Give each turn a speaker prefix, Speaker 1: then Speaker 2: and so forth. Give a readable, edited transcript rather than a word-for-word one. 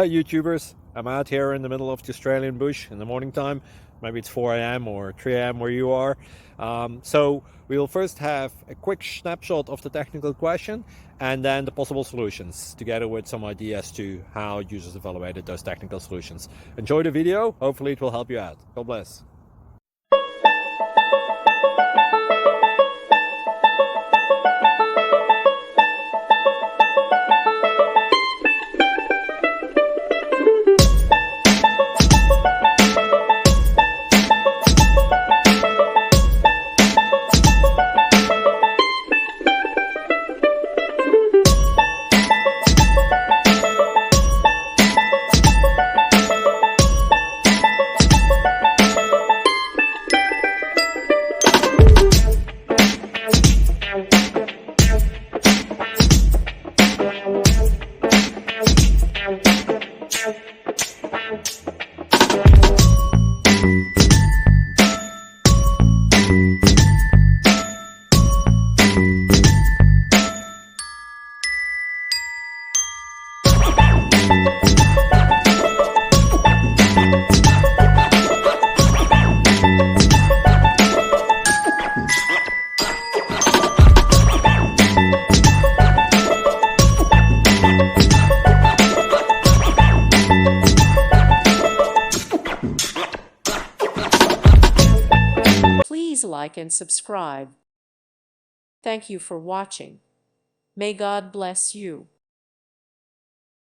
Speaker 1: Hi YouTubers, I'm out here in the middle of the Australian bush in the morning time. Maybe it's 4 a.m. or 3 a.m. where you are. So we'll first have a quick snapshot of the technical question and then the possible solutions, together with some ideas to how users evaluated those technical solutions. Enjoy the video, hopefully it will help you out. God bless.
Speaker 2: Please like and subscribe. Thank you for watching. May God bless you.